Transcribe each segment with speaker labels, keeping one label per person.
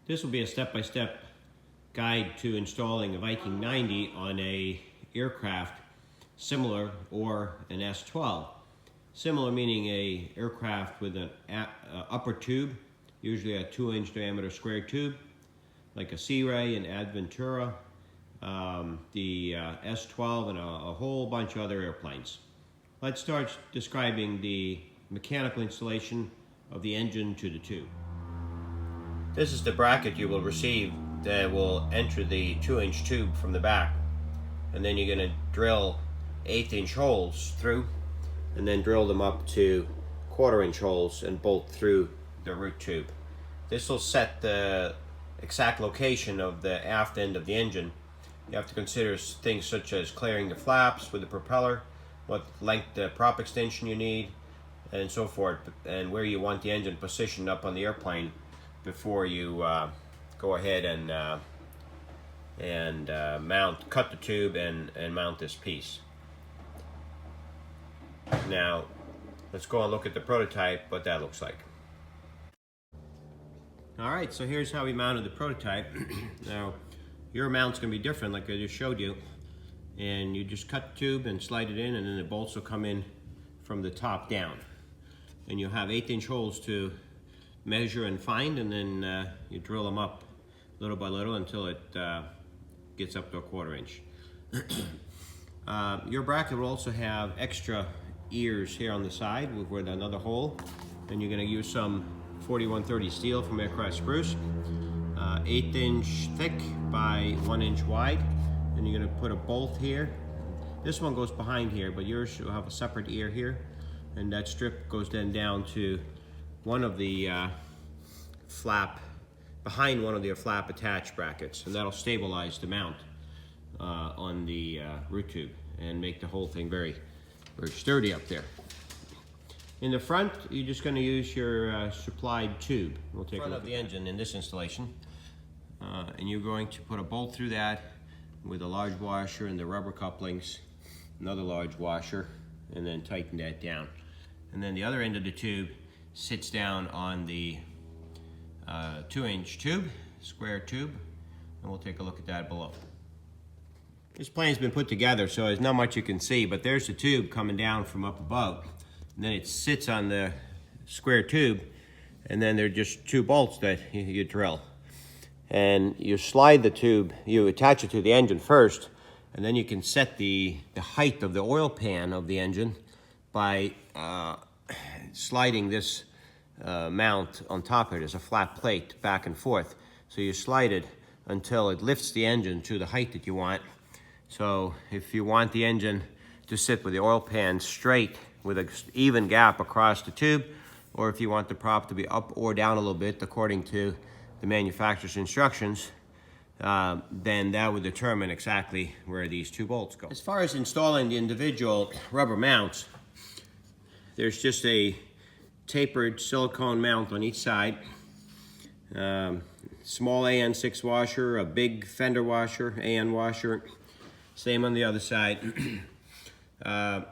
Speaker 1: This will be a step-by-step guide to installing a Viking 90 on a aircraft similar or an S12. Similar meaning a aircraft with an upper tube, usually a 2-inch diameter square tube, like a Sea Ray, an Adventura, the S12, and a whole bunch of other airplanes. Let's start describing the mechanical installation of the engine to the tube. This is the bracket you will receive that will enter the 2-inch tube from the back, and then you're going to drill 1/8-inch holes through, and then drill them up to 1/4-inch holes and bolt through the root tube. This will set the exact location of the aft end of the engine. You have to consider things such as clearing the flaps with the propeller, what length the prop extension you need, and so forth, and where you want the engine positioned up on the airplane before you go ahead and cut the tube and mount this piece. Now, let's go and look at the prototype, what that looks like. Alright, so here's how we mounted the prototype. Now, your mount's going to be different like I just showed you. And you just cut the tube and slide it in, and then the bolts will come in from the top down. And you'll have 1/8-inch holes to measure and find, and then you drill them up little by little until it gets up to 1/4-inch. Your bracket will also have extra ears here on the side with another hole, and you're going to use some 4130 steel from Aircraft Spruce, 1/8-inch thick by 1-inch wide, and you're going to put a bolt here. This one goes behind here, but yours will have a separate ear here, and that strip goes then down to one of the behind one of the flap attach brackets, and that'll stabilize the mount on the root tube and make the whole thing very sturdy up there. In the front, you're just going to use your supplied tube. We'll take a look at the engine in this installation, and you're going to put a bolt through that with a large washer and the rubber couplings, another large washer, and then tighten that down. And then the other end of the tube sits down on the 2-inch tube, square tube, and we'll take a look at that below. This plane's been put together, so there's not much you can see, but there's the tube coming down from up above. And then it sits on the square tube, and then there are just 2 bolts that you drill. And you slide the tube, you attach it to the engine first, and then you can set the height of the oil pan of the engine by sliding this mount on top of it as a flat plate back and forth. So you slide it until it lifts the engine to the height that you want. So if you want the engine to sit with the oil pan straight with an even gap across the tube, or if you want the prop to be up or down a little bit according to the manufacturer's instructions, then that would determine exactly where these 2 bolts go. As far as installing the individual rubber mounts, there's just a tapered silicone mount on each side, small AN6 washer, a big fender washer, AN washer, same on the other side.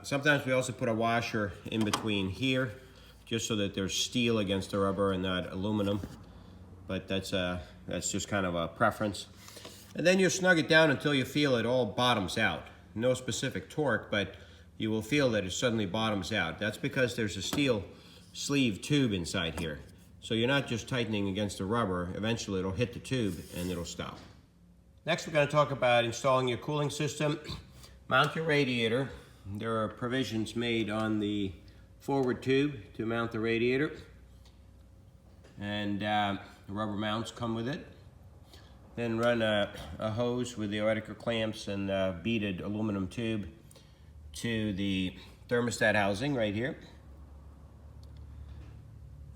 Speaker 1: Sometimes we also put a washer in between here, just so that there's steel against the rubber and not aluminum, but that's just kind of a preference. And then you snug it down until you feel it all bottoms out. No specific torque, but you will feel that it suddenly bottoms out. That's because there's a steel sleeve tube inside here. So you're not just tightening against the rubber. Eventually it'll hit the tube and it'll stop. Next, we're going to talk about installing your cooling system. Mount your radiator. There are provisions made on the forward tube to mount the radiator, and the rubber mounts come with it. Then run a hose with the electrical clamps and a beaded aluminum tube to the thermostat housing right here.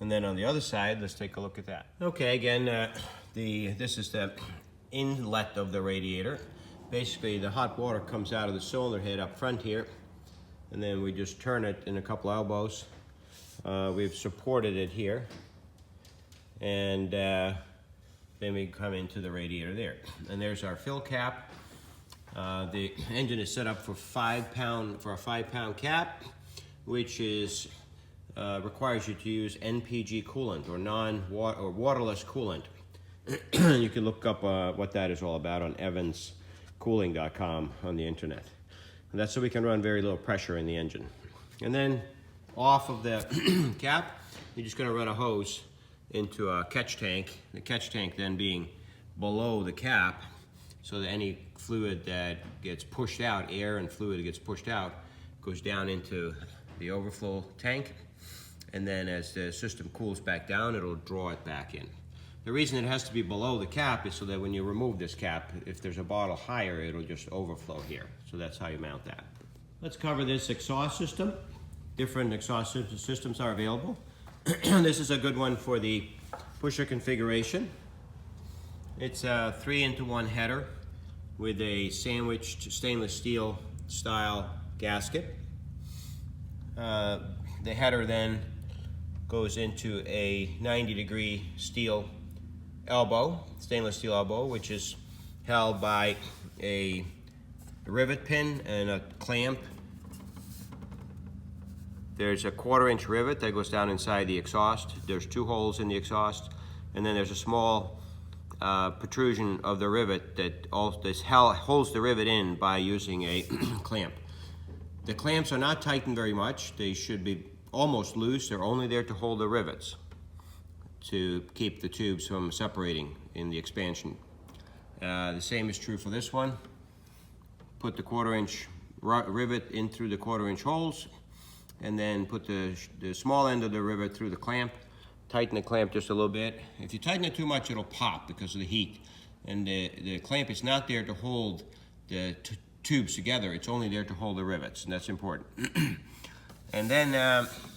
Speaker 1: And then on the other side, let's take a look at that. Okay, again, this is the inlet of the radiator. Basically, the hot water comes out of the cylinder head up front here, and then we just turn it in a couple elbows. We've supported it here, and then we come into the radiator there. And there's our fill cap. The engine is set up for a 5-pound cap, which is requires you to use NPG coolant or waterless coolant. You can look up what that is all about on evanscooling.com on the internet. And that's so we can run very little pressure in the engine. And then off of the cap, you're just going to run a hose into a catch tank. The catch tank then being below the cap, so that any fluid that gets pushed out, air and fluid that gets pushed out, goes down into the overflow tank. And then as the system cools back down, it'll draw it back in. The reason it has to be below the cap is so that when you remove this cap, if there's a bottle higher, it'll just overflow here. So that's how you mount that. Let's cover this exhaust system. Different exhaust systems are available. This is a good one for the pusher configuration. It's a 3-into-1 header with a sandwiched stainless steel style gasket. The header then goes into a 90-degree steel elbow, stainless steel elbow, which is held by a rivet pin and a clamp. There's a 1/4-inch rivet that goes down inside the exhaust. There's 2 holes in the exhaust, and then there's a small protrusion of the rivet that holds the rivet in by using a clamp. The clamps are not tightened very much. They should be almost loose. They're only there to hold the rivets, to keep the tubes from separating in the expansion. The same is true for this one. Put the 1/4-inch rivet in through the 1/4-inch holes, and then put the small end of the rivet through the clamp. Tighten the clamp just a little bit. If you tighten it too much, it'll pop because of the heat. And the clamp is not there to hold the tubes together. It's only there to hold the rivets, and that's important. And then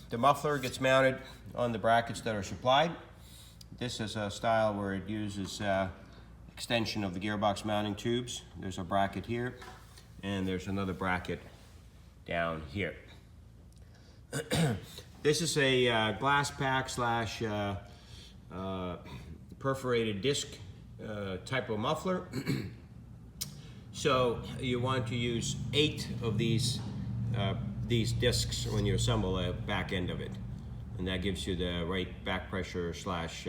Speaker 1: the muffler gets mounted on the brackets that are supplied. This is a style where it uses extension of the gearbox mounting tubes. There's a bracket here, and there's another bracket down here. This is a glass pack slash perforated disc type of muffler. So you want to use 8 of these discs when you assemble the back end of it. And that gives you the right back pressure slash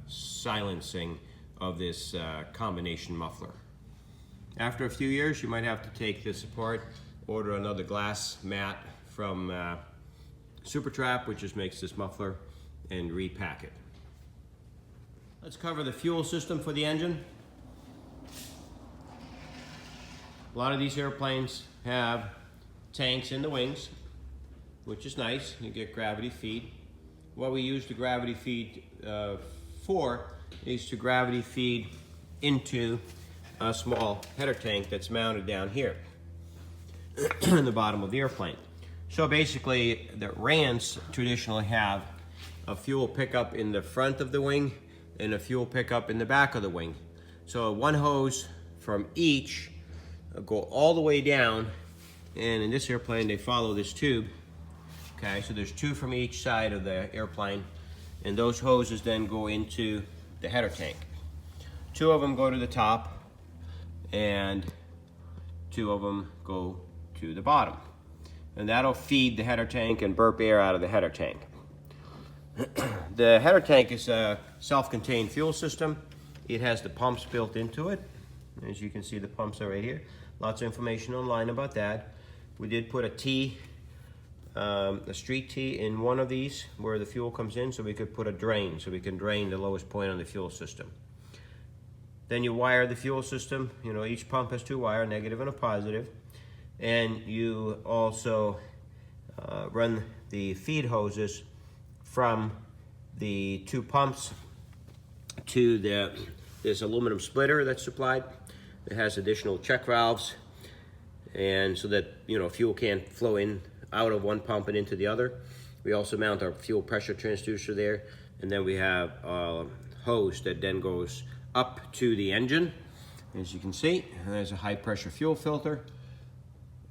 Speaker 1: silencing of this combination muffler. After a few years, you might have to take this apart, order another glass mat from Supertrap, which just makes this muffler, and repack it. Let's cover the fuel system for the engine. A lot of these airplanes have tanks in the wings, which is nice. You get gravity feed. What we use the gravity feed for is to gravity feed into a small header tank that's mounted down here in the bottom of the airplane. So basically, the RANs traditionally have a fuel pickup in the front of the wing and a fuel pickup in the back of the wing. So one hose from each go all the way down, and in this airplane they follow this tube. Okay, so there's 2 from each side of the airplane, and those hoses then go into the header tank. 2 of them go to the top, and 2 of them go to the bottom. And that'll feed the header tank and burp air out of the header tank. The header tank is a self-contained fuel system. It has the pumps built into it. As you can see, the pumps are right here. Lots of information online about that. We did put a T, a street T in one of these where the fuel comes in, so we could put a drain, so we can drain the lowest point on the fuel system. Then you wire the fuel system. You know, each pump has 2 wires, negative and a positive. And you also run the feed hoses from the 2 pumps to this aluminum splitter that's supplied. It has additional check valves, and so that, you know, fuel can't flow in out of one pump and into the other. We also mount our fuel pressure transducer there, and then we have a hose that then goes up to the engine. As you can see, there's a high pressure fuel filter.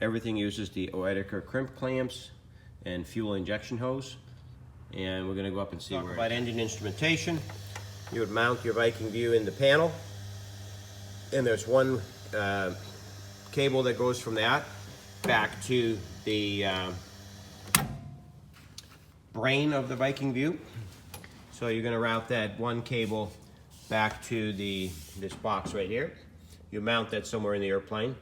Speaker 1: Everything uses the Radiator crimp clamps and fuel injection hose. And we're going to go up and see where about engine instrumentation. You would mount your Viking View in the panel, and there's one cable that goes from that back to the brain of the Viking View. So you're going to route that one cable back to this box right here. You mount that somewhere in the airplane.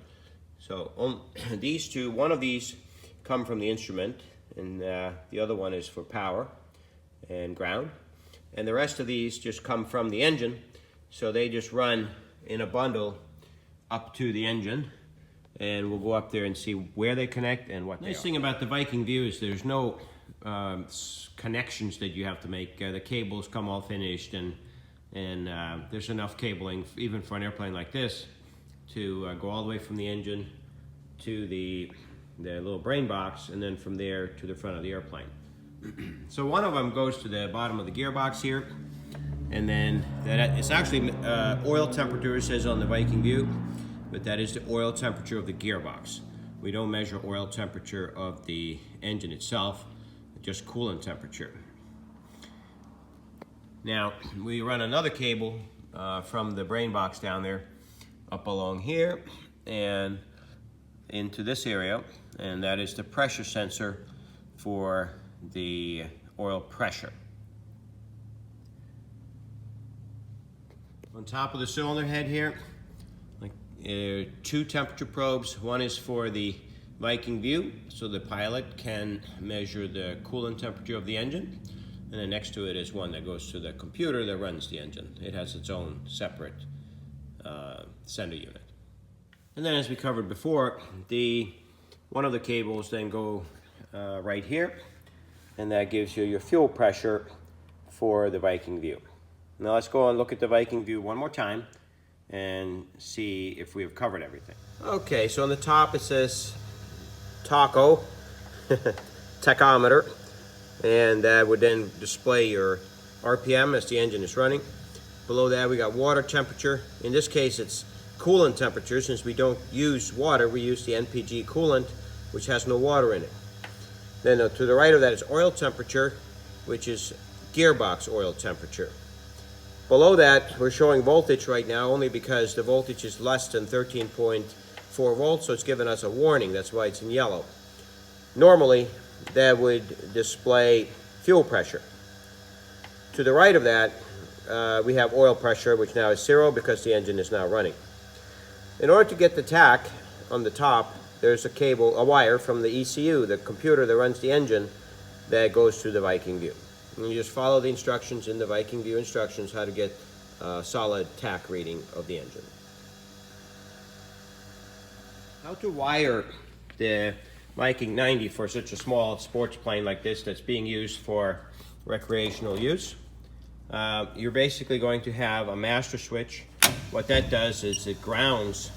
Speaker 1: So these two, one of these come from the instrument, and the other one is for power and ground. And the rest of these just come from the engine, so they just run in a bundle up to the engine, and we'll go up there and see where they connect and what they are. Nice thing about the Viking View is there's no connections that you have to make. The cables come all finished, and there's enough cabling even for an airplane like this to go all the way from the engine to the little brain box, and then from there to the front of the airplane. So one of them goes to the bottom of the gearbox here, and then it's actually oil temperature, it says on the Viking View, but that is the oil temperature of the gearbox. We don't measure oil temperature of the engine itself, just coolant temperature. Now we run another cable from the brain box down there up along here and into this area, and that is the pressure sensor for the oil pressure. On top of the cylinder head here, two temperature probes. One is for the Viking View, so the pilot can measure the coolant temperature of the engine, and then next to it is one that goes to the computer that runs the engine. It has its own separate sender unit. And then, as we covered before, one of the cables then go right here, and that gives you your fuel pressure for the Viking View. Now let's go and look at the Viking View one more time and see if we have covered everything. Okay, so on the top it says tacho, tachometer, and that would then display your RPM as the engine is running. Below that we got water temperature. In this case it's coolant temperature. Since we don't use water, we use the NPG coolant, which has no water in it. Then to the right of that is oil temperature, which is gearbox oil temperature. Below that, we're showing voltage right now only because the voltage is less than 13.4 volts, so it's giving us a warning. That's why it's in yellow. Normally, that would display fuel pressure. To the right of that, we have oil pressure, which now is 0 because the engine is now running. In order to get the tach on the top, there's a wire from the ECU, the computer that runs the engine, that goes to the Viking View. And you just follow the instructions in the Viking View instructions how to get a solid tach reading of the engine. How to wire the Viking 90 for such a small sports plane like this that's being used for recreational use. You're basically going to have a master switch. What that does is it grounds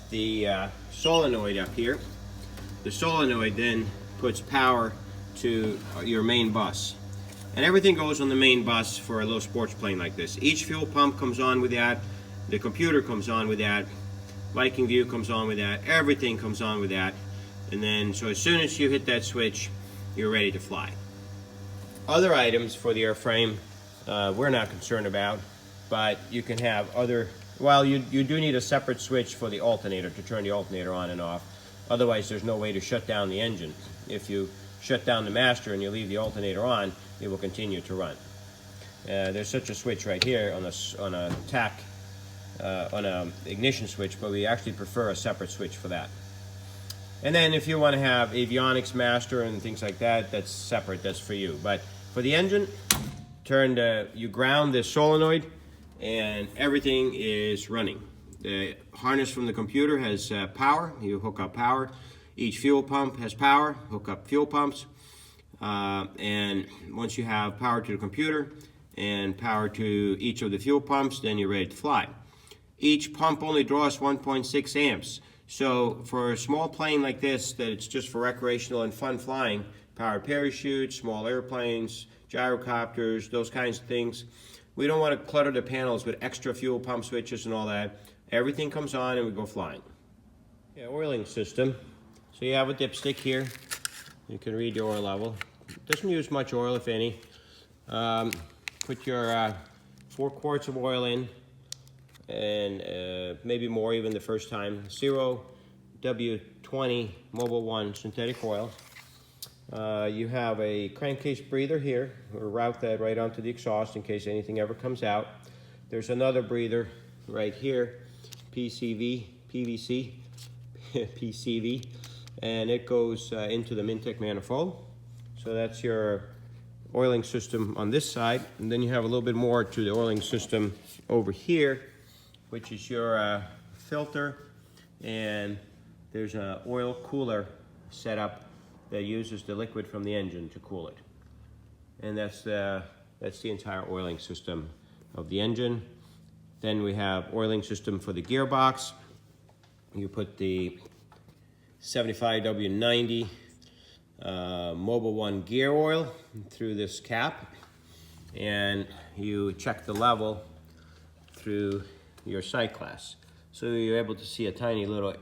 Speaker 1: the solenoid up here. The solenoid then puts power to your main bus. And everything goes on the main bus for a little sports plane like this. Each fuel pump comes on with that. The computer comes on with that. Viking View comes on with that. Everything comes on with that. And then, so as soon as you hit that switch, you're ready to fly. Other items for the airframe, we're not concerned about, but you can have other, well, you do need a separate switch for the alternator to turn the alternator on and off. Otherwise, there's no way to shut down the engine. If you shut down the master and you leave the alternator on, it will continue to run. There's such a switch right here on a ignition switch, but we actually prefer a separate switch for that. And then if you want to have avionics master and things like that, that's separate, that's for you. But for the engine, you ground the solenoid and everything is running. The harness from the computer has power, you hook up power. Each fuel pump has power, hook up fuel pumps. And once you have power to the computer and power to each of the fuel pumps, then you're ready to fly. Each pump only draws 1.6 amps. So for a small plane like this, that it's just for recreational and fun flying, powered parachutes, small airplanes, gyrocopters, those kinds of things, we don't want to clutter the panels with extra fuel pump switches and all that. Everything comes on and we go flying. Yeah, oiling system. So you have a dipstick here. You can read your oil level. It doesn't use much oil, if any. Put your 4 quarts of oil in, and maybe more even the first time. 0 W20 Mobile 1 synthetic oil. You have a crankcase breather here. We'll route that right onto the exhaust in case anything ever comes out. There's another breather right here, PVC, PCV, and it goes into the Mintec manifold. So that's your oiling system on this side, and then you have a little bit more to the oiling system over here, which is your filter, and there's an oil cooler setup that uses the liquid from the engine to cool it. And that's the entire oiling system of the engine. Then we have oiling system for the gearbox. You put the 75W90 Mobil 1 gear oil through this cap, and you check the level through your sight glass. So you're able to see a tiny little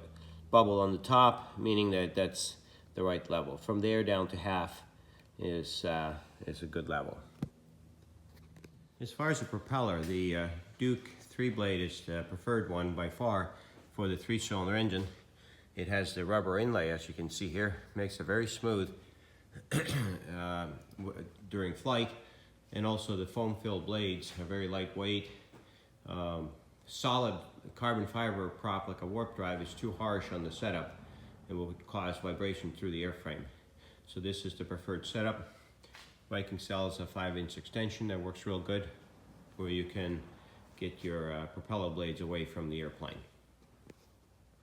Speaker 1: bubble on the top, meaning that that's the right level. From there down to half is a good level. As far as the propeller, the Duke 3-blade is the preferred one by far for the 3-cylinder engine. It has the rubber inlay, as you can see here, makes it very smooth during flight, and also the foam-filled blades are very lightweight. Solid carbon fiber prop like a warp drive is too harsh on the setup and will cause vibration through the airframe. So this is the preferred setup. Viking sells a 5-inch extension that works real good, where you can get your propeller blades away from the airplane.